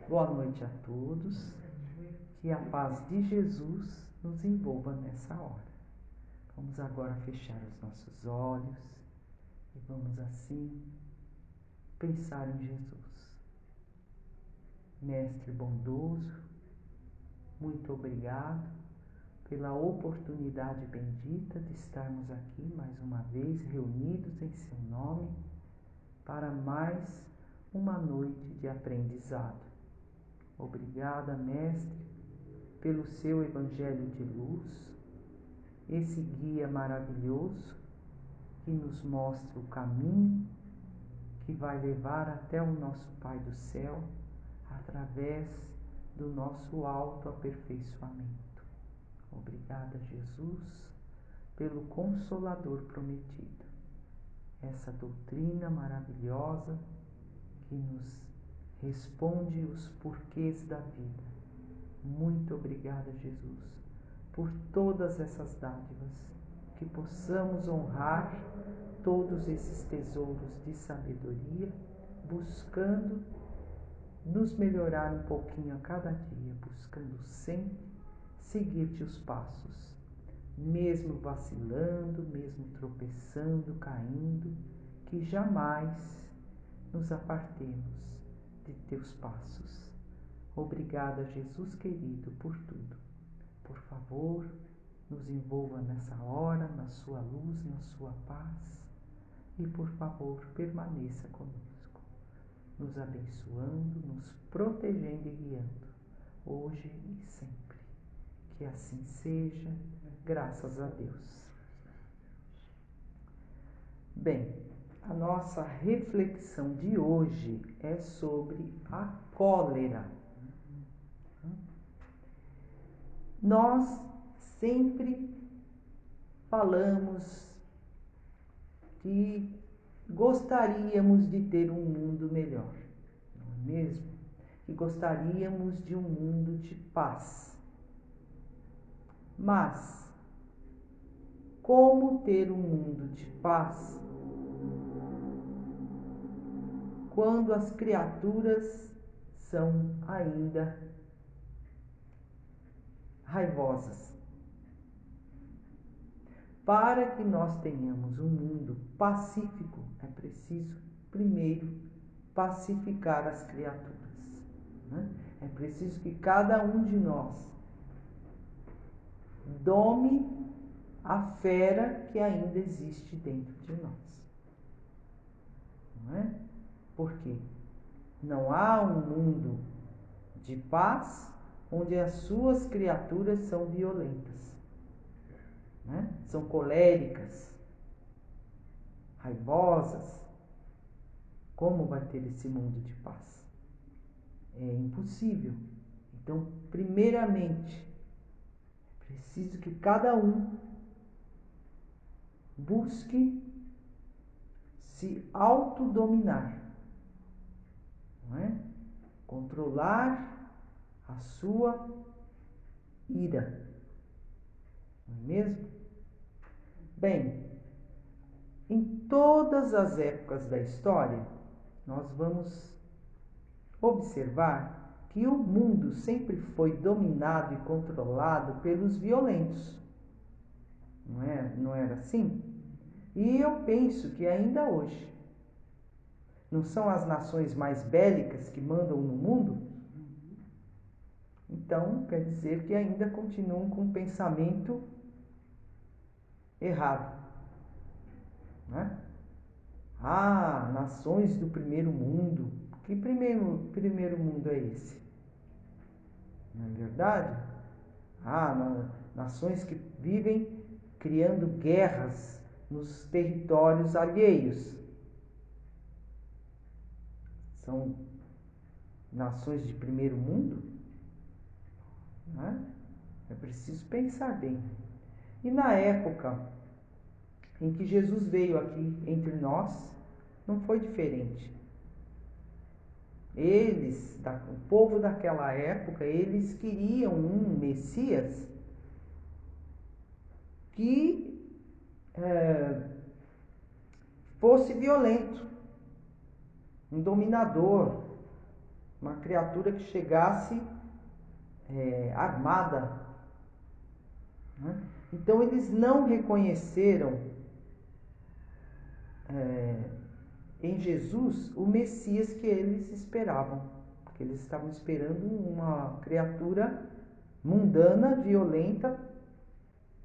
Boa noite a todos, que a paz de Jesus nos envolva nessa hora. Vamos agora fechar os nossos olhos e vamos assim pensar em Jesus. Mestre bondoso, muito obrigado pela oportunidade bendita de estarmos aqui mais uma vez reunidos em seu nome para mais uma noite de aprendizado. Obrigada, Mestre, pelo seu Evangelho de luz, esse guia maravilhoso que nos mostra o caminho que vai levar até o nosso Pai do céu através do nosso autoaperfeiçoamento. Obrigada, Jesus, pelo Consolador prometido, essa doutrina maravilhosa que nos responde os porquês da vida. Muito obrigada, Jesus, por todas essas dádivas, que possamos honrar todos esses tesouros de sabedoria, buscando nos melhorar um pouquinho a cada dia, buscando sempre seguir-te os passos, mesmo vacilando, mesmo tropeçando, caindo, que jamais nos apartemos de teus passos. Obrigada, Jesus querido, por tudo. Por favor, nos envolva nessa hora, na sua luz, na sua paz. E, por favor, permaneça conosco, nos abençoando, nos protegendo e guiando, hoje e sempre. Que assim seja, graças a Deus. Bem, a nossa reflexão de hoje é sobre a cólera. Nós sempre falamos que gostaríamos de ter um mundo melhor, não é mesmo? Que gostaríamos de um mundo de paz. Mas, como ter um mundo de paz quando as criaturas são ainda raivosas? Para que nós tenhamos um mundo pacífico, é preciso primeiro pacificar as criaturas, né? É preciso que cada um de nós dome a fera que ainda existe dentro de nós, não é? Porque não há um mundo de paz onde as suas criaturas são violentas, né? São coléricas, raivosas. Como vai ter esse mundo de paz? É impossível. Então, primeiramente, é preciso que cada um busque se autodominar, não é? Controlar a sua ira, não é mesmo? Bem, em todas as épocas da história, nós vamos observar que o mundo sempre foi dominado e controlado pelos violentos. Não era assim? E eu penso que ainda hoje. Não são as nações mais bélicas que mandam no mundo? Então, quer dizer que ainda continuam com um pensamento errado, né? Ah, nações do primeiro mundo. Que primeiro mundo é esse? Não é verdade? Ah, nações que vivem criando guerras nos territórios alheios. São nações de primeiro mundo? Né? É preciso pensar bem. E na época em que Jesus veio aqui entre nós, não foi diferente. O povo daquela época, eles queriam um Messias que fosse violento, um dominador, uma criatura que chegasse armada, né? Então eles não reconheceram em Jesus o Messias que eles esperavam, porque eles estavam esperando uma criatura mundana, violenta,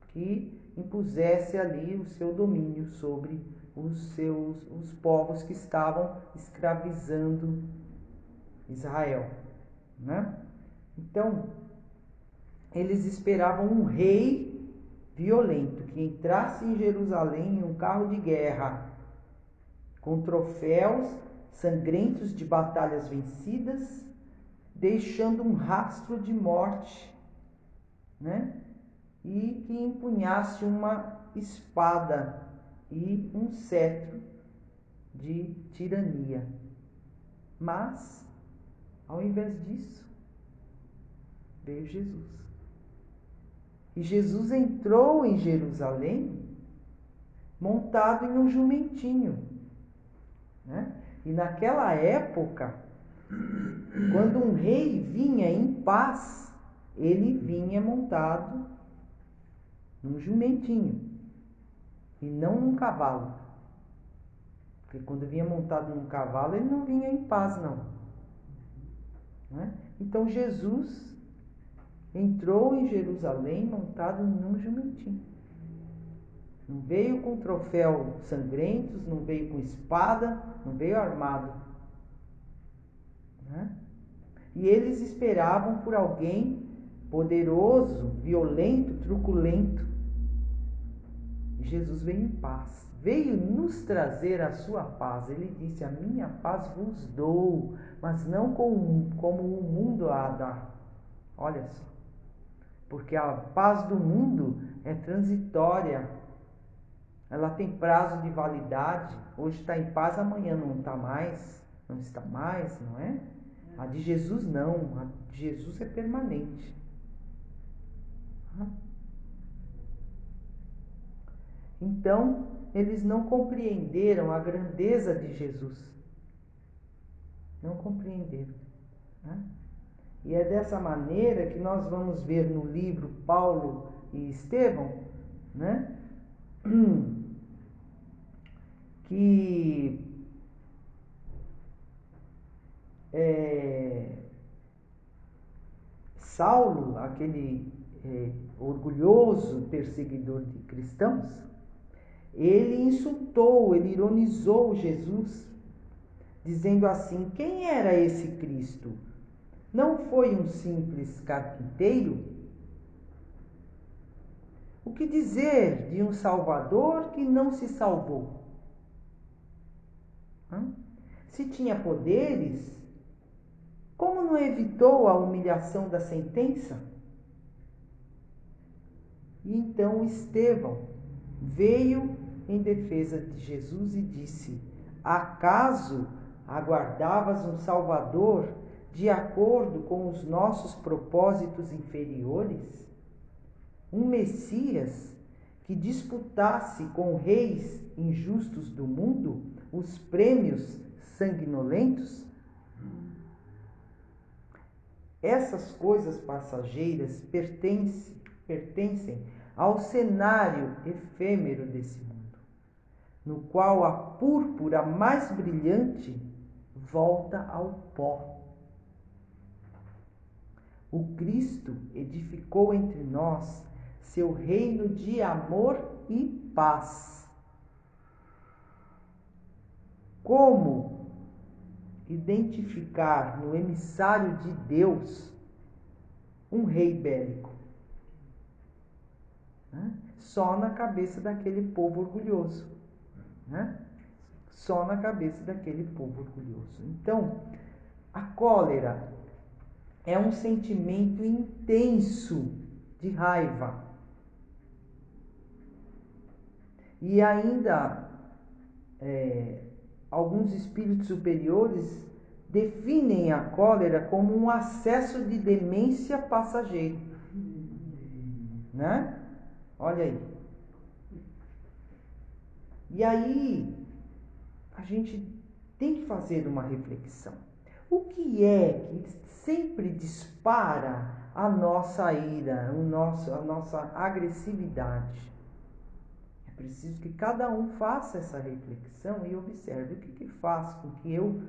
que impusesse ali o seu domínio sobre os povos que estavam escravizando Israel, né? Então, eles esperavam um rei violento que entrasse em Jerusalém em um carro de guerra, com troféus sangrentos de batalhas vencidas, deixando um rastro de morte, né? E que empunhasse uma espada e um cetro de tirania. Mas, ao invés disso, veio Jesus. E Jesus entrou em Jerusalém montado em um jumentinho, né? E naquela época, quando um rei vinha em paz, ele vinha montado num jumentinho e não num cavalo. Porque quando vinha montado num cavalo, ele não vinha em paz, não, né? Então Jesus entrou em Jerusalém montado num jumentinho. Não veio com troféu sangrentos, não veio com espada, não veio armado, né? E eles esperavam por alguém poderoso, violento, truculento. E Jesus veio em paz. Veio nos trazer a sua paz. Ele disse: a minha paz vos dou, mas não como o mundo a dá. Olha só. Porque a paz do mundo é transitória. Ela tem prazo de validade. Hoje está em paz, amanhã não está mais. Não está mais, não é? A de Jesus não. A de Jesus é permanente. Então, eles não compreenderam a grandeza de Jesus. Não compreenderam, né? E é dessa maneira que nós vamos ver no livro Paulo e Estevão, né? Que Saulo, aquele orgulhoso perseguidor de cristãos, ele insultou, ele ironizou Jesus, dizendo assim: quem era esse Cristo? Não foi um simples carpinteiro? O que dizer de um Salvador que não se salvou? Se tinha poderes, como não evitou a humilhação da sentença? E então Estevão veio em defesa de Jesus e disse: acaso aguardavas um Salvador de acordo com os nossos propósitos inferiores? Um Messias que disputasse com reis injustos do mundo os prêmios sanguinolentos? Essas coisas passageiras pertencem ao cenário efêmero desse mundo, no qual a púrpura mais brilhante volta ao pó. O Cristo edificou entre nós seu reino de amor e paz. Como identificar no emissário de Deus um rei bélico? Né? Só na cabeça daquele povo orgulhoso, né? Só na cabeça daquele povo orgulhoso. Então, a cólera é um sentimento intenso de raiva. E ainda alguns espíritos superiores definem a cólera como um acesso de demência passageiro, né? Olha aí. E aí, a gente tem que fazer uma reflexão. O que é que sempre dispara a nossa ira, a nossa agressividade? É preciso que cada um faça essa reflexão e observe o que faz com que eu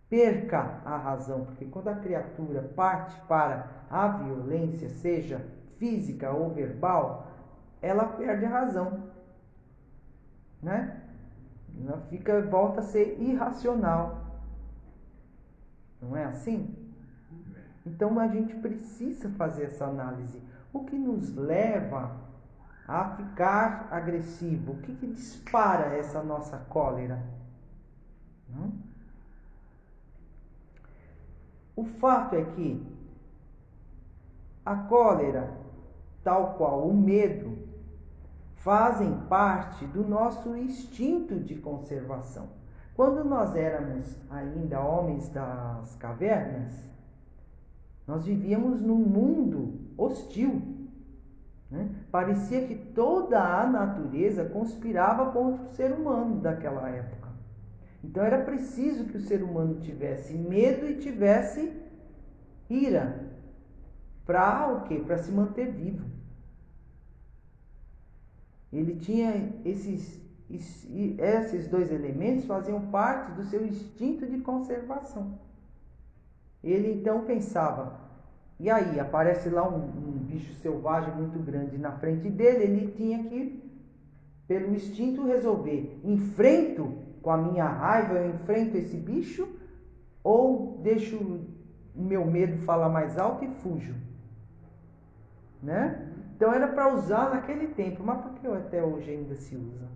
perca a razão. Porque quando a criatura parte para a violência, seja física ou verbal, ela perde a razão, né? Ela volta a ser irracional. Não é assim? Então a gente precisa fazer essa análise. O que nos leva a ficar agressivo? O que dispara essa nossa cólera? Não? O fato é que a cólera, tal qual o medo, fazem parte do nosso instinto de conservação. Quando nós éramos ainda homens das cavernas, nós vivíamos num mundo hostil, né? Parecia que toda a natureza conspirava contra o ser humano daquela época. Então era preciso que o ser humano tivesse medo e tivesse ira. Para o quê? Para se manter vivo. Ele tinha esses dois elementos faziam parte do seu instinto de conservação. Ele então pensava, e aí aparece lá um bicho selvagem muito grande na frente dele, ele tinha que, pelo instinto, resolver: enfrento com a minha raiva, eu enfrento esse bicho, ou deixo o meu medo falar mais alto e fujo, né? Então era para usar naquele tempo, mas por que até hoje ainda se usa?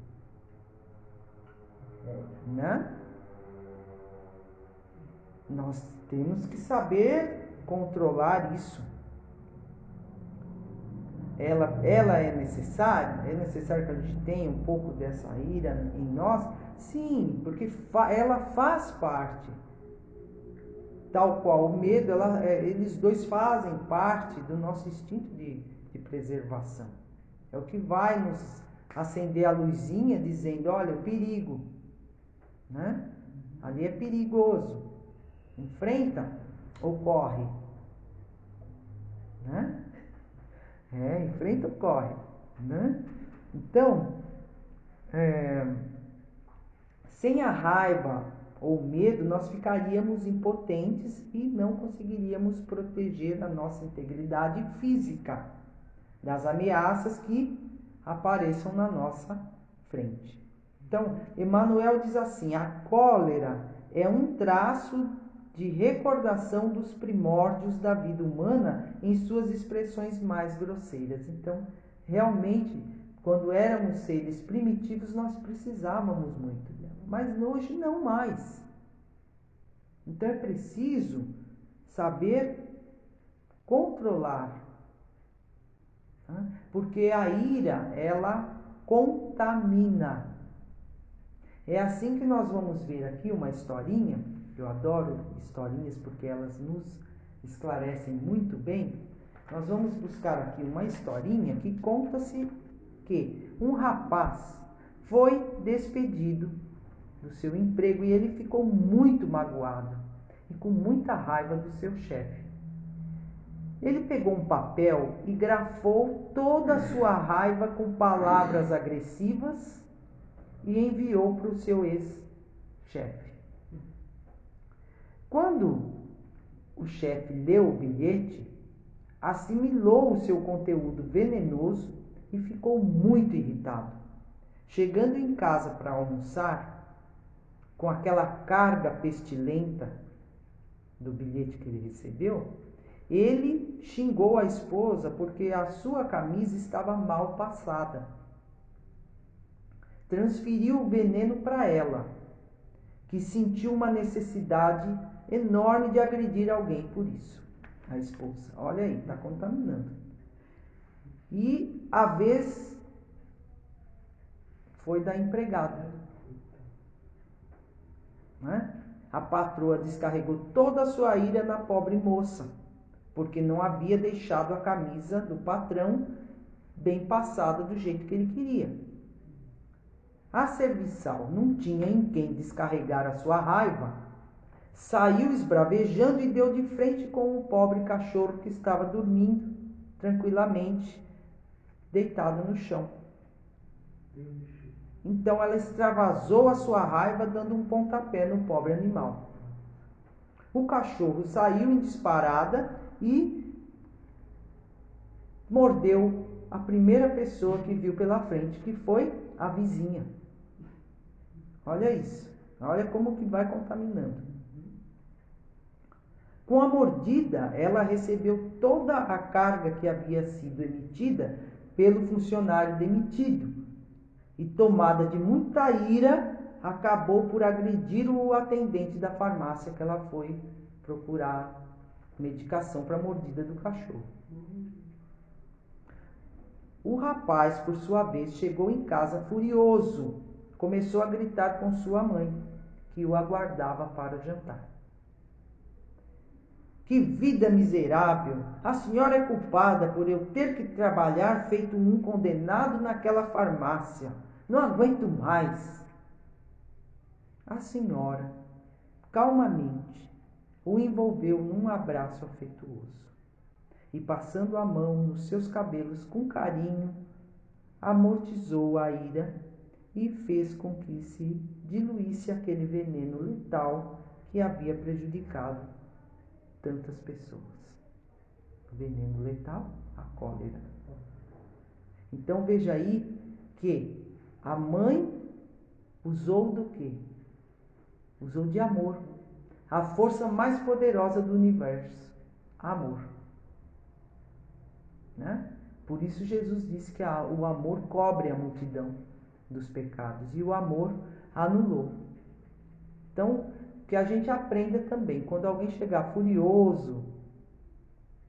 Né? Nós temos que saber controlar isso. Ela é necessária? É necessário que a gente tenha um pouco dessa ira em nós? Sim, porque ela faz parte. Tal qual o medo, eles dois fazem parte do nosso instinto de preservação. É o que vai nos acender a luzinha dizendo, olha, o perigo, né? Ali é perigoso. Enfrenta ou corre, né? Enfrenta ou corre, né? Então, sem a raiva ou medo, nós ficaríamos impotentes e não conseguiríamos proteger a nossa integridade física das ameaças que apareçam na nossa frente. Então, Emmanuel diz assim: a cólera é um traço de recordação dos primórdios da vida humana em suas expressões mais grosseiras. Então, realmente, quando éramos seres primitivos, nós precisávamos muito dela, mas hoje não mais. Então, é preciso saber controlar, porque a ira, ela contamina. É assim que nós vamos ver aqui uma historinha. Eu adoro historinhas porque elas nos esclarecem muito bem. Nós vamos buscar aqui uma historinha que conta-se que um rapaz foi despedido do seu emprego e ele ficou muito magoado e com muita raiva do seu chefe. Ele pegou um papel e grafou toda a sua raiva com palavras agressivas e enviou para o seu ex-chefe. Quando o chefe leu o bilhete, assimilou o seu conteúdo venenoso e ficou muito irritado. Chegando em casa para almoçar, com aquela carga pestilenta do bilhete que ele recebeu, ele xingou a esposa porque a sua camisa estava mal passada. Transferiu o veneno para ela, que sentiu uma necessidade enorme de agredir alguém por isso. A esposa, olha aí, está contaminando. E a vez foi da empregada, né? A patroa descarregou toda a sua ira na pobre moça, porque não havia deixado a camisa do patrão bem passada do jeito que ele queria. A serviçal não tinha em quem descarregar a sua raiva, saiu esbravejando e deu de frente com o pobre cachorro que estava dormindo tranquilamente, deitado no chão. Então ela extravasou a sua raiva dando um pontapé no pobre animal. O cachorro saiu em disparada e mordeu a primeira pessoa que viu pela frente, que foi a vizinha. Olha isso, olha como que vai contaminando. Com a mordida, ela recebeu toda a carga que havia sido emitida pelo funcionário demitido e, tomada de muita ira, acabou por agredir o atendente da farmácia que ela foi procurar medicação para a mordida do cachorro. O rapaz, por sua vez, chegou em casa furioso. Começou a gritar com sua mãe, que o aguardava para o jantar. Que vida miserável! A senhora é culpada por eu ter que trabalhar feito um condenado naquela farmácia. Não aguento mais. A senhora, calmamente, o envolveu num abraço afetuoso e, passando a mão nos seus cabelos com carinho, amortizou a ira e fez com que se diluísse aquele veneno letal que havia prejudicado tantas pessoas. O veneno letal, a cólera. Então veja aí que a mãe usou do quê? Usou de amor. A força mais poderosa do universo. Amor. Né? Por isso Jesus disse que o amor cobre a multidão dos pecados. E o amor anulou. Então, que a gente aprenda também. Quando alguém chegar furioso,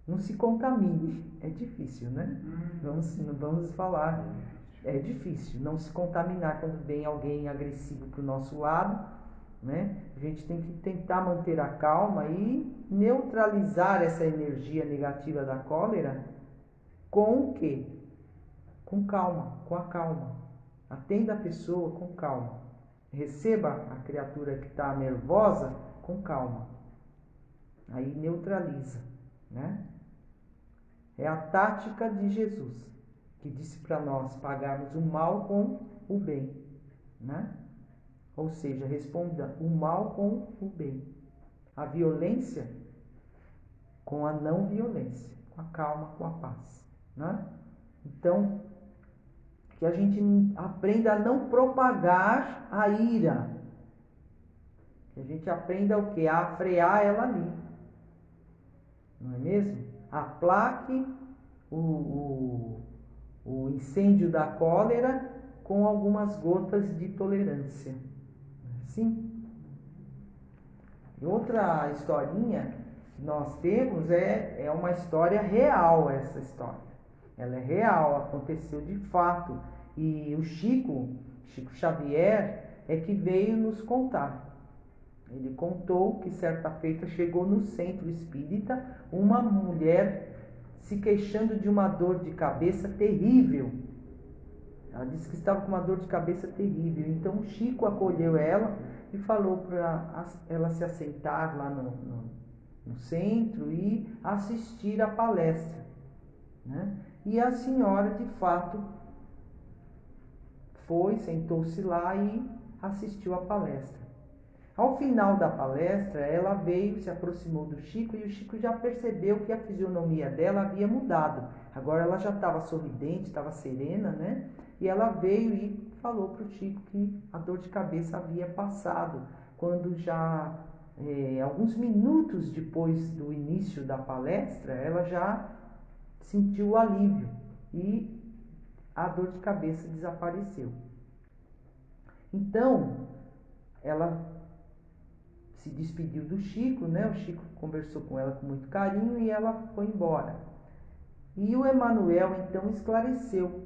não se contamine. É difícil, né? Vamos falar. É difícil não se contaminar quando vem alguém agressivo para o nosso lado, né? A gente tem que tentar manter a calma e neutralizar essa energia negativa da cólera com o quê? Com calma, com a calma. Atenda a pessoa com calma. Receba a criatura que está nervosa com calma. Aí neutraliza, né? É a tática de Jesus, que disse para nós pagarmos o mal com o bem, né? Ou seja, responda o mal com o bem. A violência com a não violência, com a calma, com a paz, né? Então, que a gente aprenda a não propagar a ira. Que a gente aprenda o quê? A frear ela ali. Não é mesmo? Aplaque o incêndio da cólera com algumas gotas de tolerância. Sim? E outra historinha que nós temos é uma história real, essa história. Ela é real, aconteceu de fato. E o Chico Xavier, é que veio nos contar. Ele contou que certa feita chegou no centro espírita uma mulher se queixando de uma dor de cabeça terrível. Ela disse que estava com uma dor de cabeça terrível. Então o Chico acolheu ela e falou para ela se assentar lá no centro e assistir à palestra, né? E a senhora, de fato, sentou-se lá e assistiu à palestra. Ao final da palestra, ela veio, se aproximou do Chico e o Chico já percebeu que a fisionomia dela havia mudado. Agora ela já estava sorridente, estava serena, né? E ela veio e falou para o Chico que a dor de cabeça havia passado, quando já alguns minutos depois do início da palestra, ela já sentiu o alívio e a dor de cabeça desapareceu. Então, ela se despediu do Chico, né? O Chico conversou com ela com muito carinho e ela foi embora. E o Emanuel então esclareceu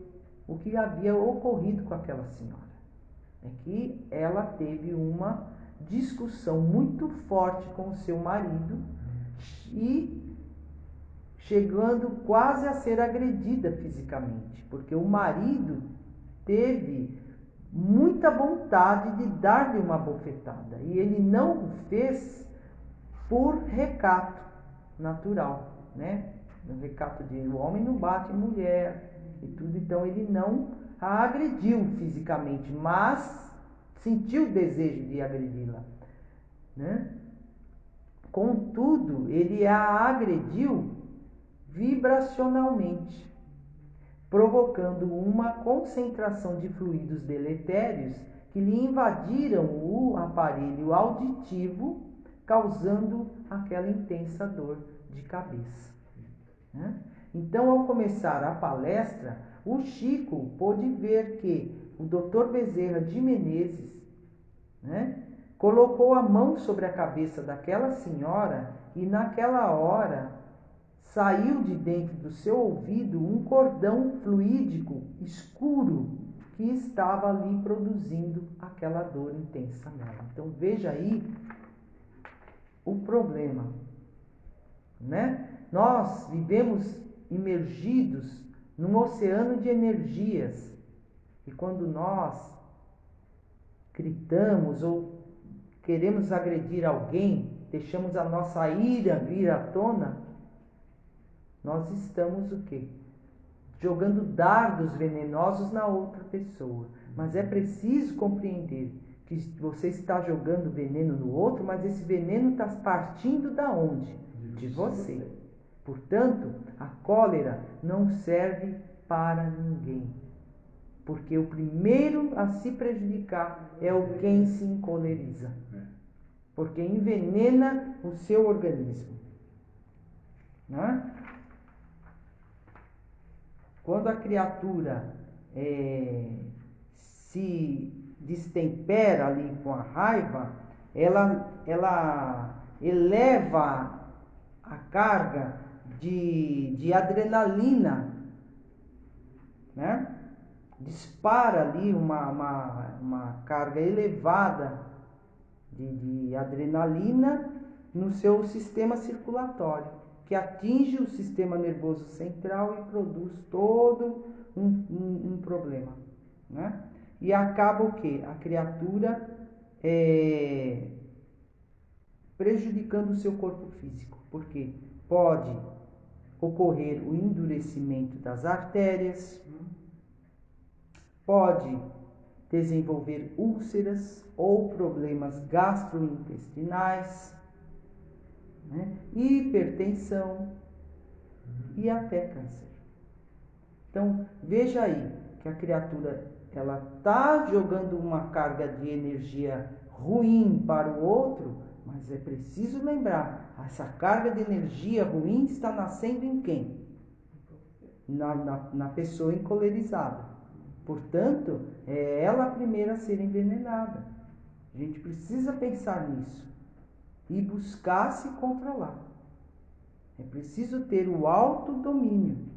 o que havia ocorrido com aquela senhora. É que ela teve uma discussão muito forte com o seu marido e chegando quase a ser agredida fisicamente, porque o marido teve muita vontade de dar-lhe uma bofetada e ele não fez por recato natural, né? O recato de o homem não bate em mulher e tudo, então ele não a agrediu fisicamente, mas sentiu o desejo de agredi-la, né? Contudo, ele a agrediu vibracionalmente, provocando uma concentração de fluidos deletérios que lhe invadiram o aparelho auditivo, causando aquela intensa dor de cabeça, né? Então, ao começar a palestra, o Chico pôde ver que o Dr. Bezerra de Menezes, né, colocou a mão sobre a cabeça daquela senhora e naquela hora saiu de dentro do seu ouvido um cordão fluídico escuro que estava ali produzindo aquela dor intensa nela. Então veja aí o problema, né? Nós vivemos imergidos num oceano de energias e quando nós gritamos ou queremos agredir alguém, deixamos a nossa ira vir à tona, nós estamos o quê? Jogando dardos venenosos na outra pessoa. Mas é preciso compreender que você está jogando veneno no outro, mas esse veneno está partindo da onde? De você. Portanto, a cólera não serve para ninguém. Porque o primeiro a se prejudicar é o quem se encoleriza. Porque envenena o seu organismo, né? Quando a criatura se destempera ali com a raiva, ela eleva a carga de adrenalina, né? Dispara ali uma carga elevada de adrenalina no seu sistema circulatório, que atinge o sistema nervoso central e produz todo um problema, né? E acaba o quê? A criatura prejudicando o seu corpo físico, porque pode ocorrer o endurecimento das artérias, pode desenvolver úlceras ou problemas gastrointestinais, né? Hipertensão e até câncer. Então veja aí que a criatura ela está jogando uma carga de energia ruim para o outro, mas é preciso lembrar, essa carga de energia ruim está nascendo em quem? Na pessoa encolerizada. Portanto, é ela a primeira a ser envenenada. A gente precisa pensar nisso e buscar se controlar. É preciso ter o autodomínio,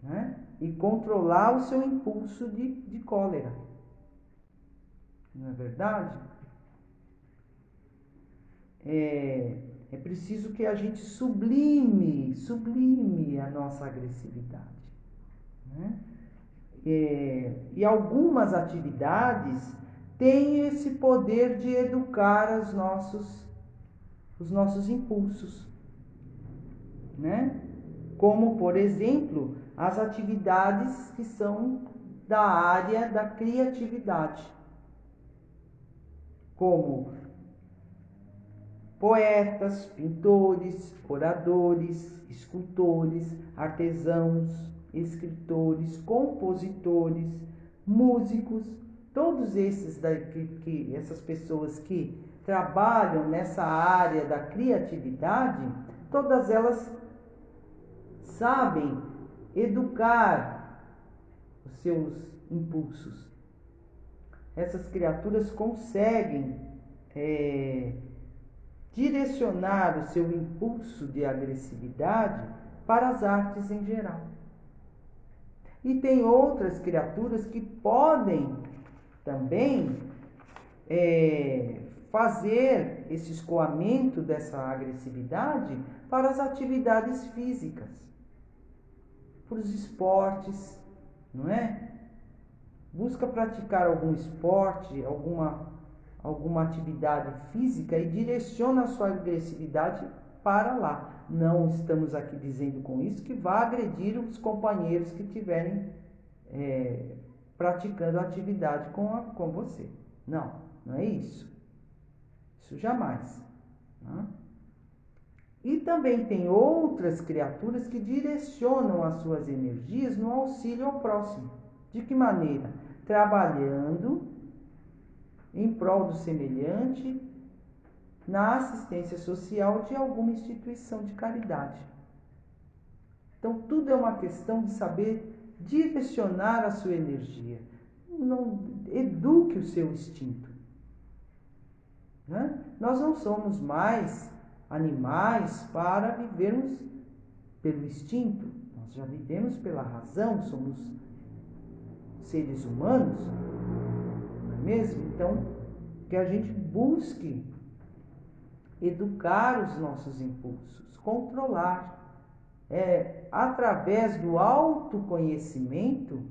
né? E controlar o seu impulso de cólera. Não é verdade? É preciso que a gente sublime a nossa agressividade, né? E algumas atividades têm esse poder de educar os nossos impulsos, né? Como, por exemplo, as atividades que são da área da criatividade, como poetas, pintores, oradores, escultores, artesãos, escritores, compositores, músicos, todos esses essas pessoas que trabalham nessa área da criatividade, todas elas sabem educar os seus impulsos. Essas criaturas conseguem direcionar o seu impulso de agressividade para as artes em geral. E tem outras criaturas que podem também fazer esse escoamento dessa agressividade para as atividades físicas, para os esportes, não é? Busca praticar algum esporte, alguma alguma atividade física e direciona a sua agressividade para lá. Não estamos aqui dizendo com isso que vá agredir os companheiros que estiverem praticando a atividade com você. Não, não é isso. Isso jamais. Né? E também tem outras criaturas que direcionam as suas energias no auxílio ao próximo. De que maneira? Trabalhando em prol do semelhante na assistência social de alguma instituição de caridade. Então, tudo é uma questão de saber direcionar a sua energia. Não eduque o seu instinto. Né? Nós não somos mais animais para vivermos pelo instinto. Nós já vivemos pela razão, somos seres humanos, não é mesmo? Então, que a gente busque educar os nossos impulsos, controlar. É através do autoconhecimento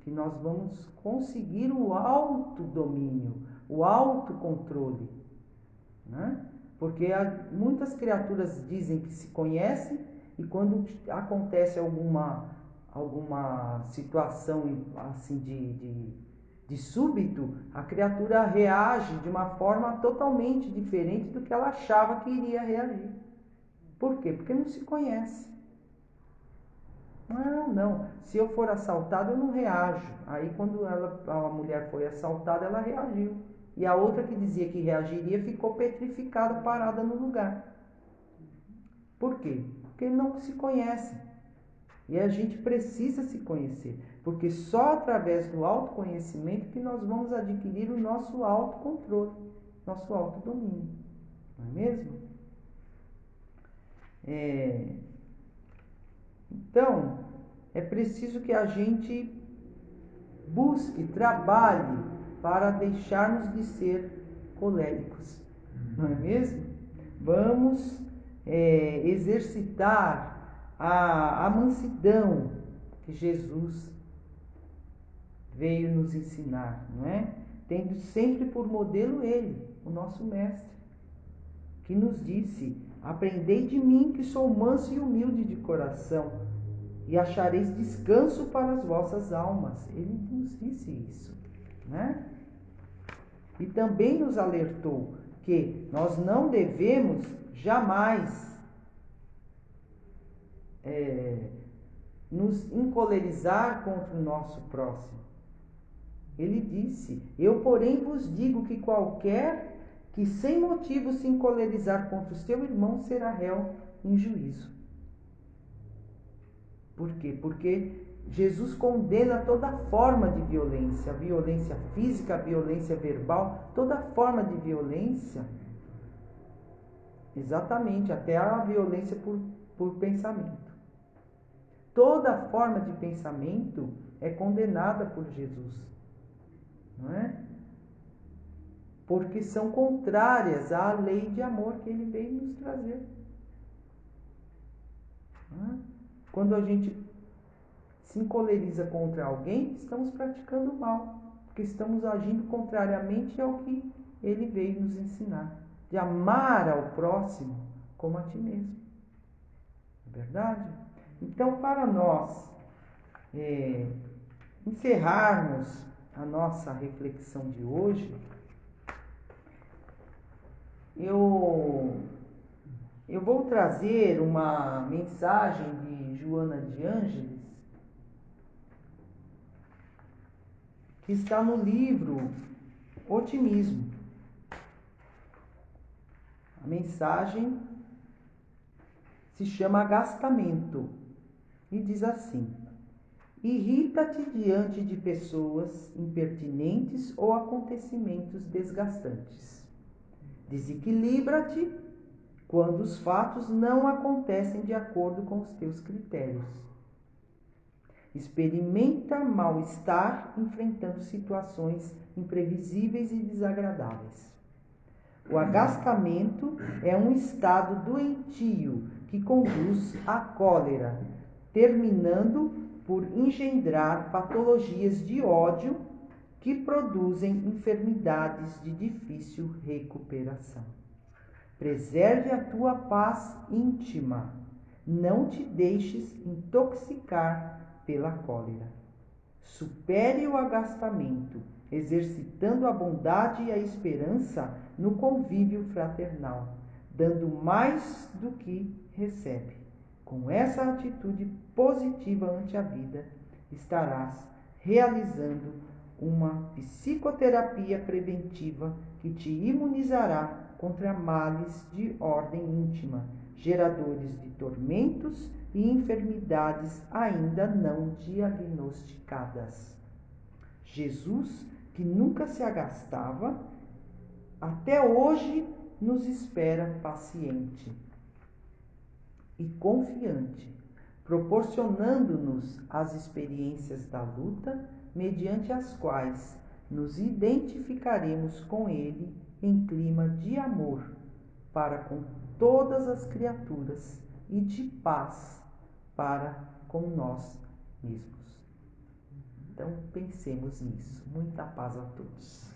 que nós vamos conseguir o autodomínio, o autocontrole. Né? Porque muitas criaturas dizem que se conhecem e quando acontece alguma situação assim de súbito, a criatura reage de uma forma totalmente diferente do que ela achava que iria reagir. Por quê? Porque não se conhece. Não. Se eu for assaltado, eu não reajo. Aí, quando a mulher foi assaltada, ela reagiu. E a outra que dizia que reagiria ficou petrificada, parada no lugar. Por quê? Porque não se conhece. E a gente precisa se conhecer. Porque só através do autoconhecimento que nós vamos adquirir o nosso autocontrole, nosso autodomínio. Não é mesmo? Então, é preciso que a gente busque, trabalhe para deixarmos de ser coléricos, não é mesmo? Vamos exercitar a mansidão que Jesus veio nos ensinar, não é? Tendo sempre por modelo Ele, o nosso Mestre, que nos disse: aprendei de mim que sou manso e humilde de coração, e achareis descanso para as vossas almas. Ele nos disse isso, né? E também nos alertou que nós não devemos jamais nos encolerizar contra o nosso próximo. Ele disse: eu, porém, vos digo que qualquer que sem motivo se encolerizar contra o seu irmão será réu em juízo. Por quê? Porque Jesus condena toda forma de violência, a violência física, a violência verbal, toda forma de violência, exatamente, até a violência por pensamento. Toda forma de pensamento é condenada por Jesus, não é? Porque são contrárias à lei de amor que ele veio nos trazer. Não é? Quando a gente se encoleriza contra alguém, estamos praticando mal, porque estamos agindo contrariamente ao que ele veio nos ensinar, de amar ao próximo como a ti mesmo. É verdade? Então, para nós encerrarmos a nossa reflexão de hoje, eu vou trazer uma mensagem de Joana de Ângeles, que está no livro Otimismo. A mensagem se chama Agastamento e diz assim: irrita-te diante de pessoas impertinentes ou acontecimentos desgastantes. Desequilibra-te quando os fatos não acontecem de acordo com os teus critérios. Experimenta mal-estar enfrentando situações imprevisíveis e desagradáveis. O agastamento é um estado doentio que conduz à cólera, terminando por engendrar patologias de ódio que produzem enfermidades de difícil recuperação. Preserve a tua paz íntima. Não te deixes intoxicar pela cólera. Supere o agastamento, exercitando a bondade e a esperança no convívio fraternal, dando mais do que recebe. Com essa atitude positiva ante a vida, estarás realizando uma psicoterapia preventiva que te imunizará contra males de ordem íntima, geradores de tormentos e enfermidades ainda não diagnosticadas. Jesus, que nunca se agastava, até hoje nos espera paciente e confiante, proporcionando-nos as experiências da luta, mediante as quais nos identificaremos com Ele em clima de amor para com todas as criaturas e de paz para com nós mesmos. Então, pensemos nisso. Muita paz a todos.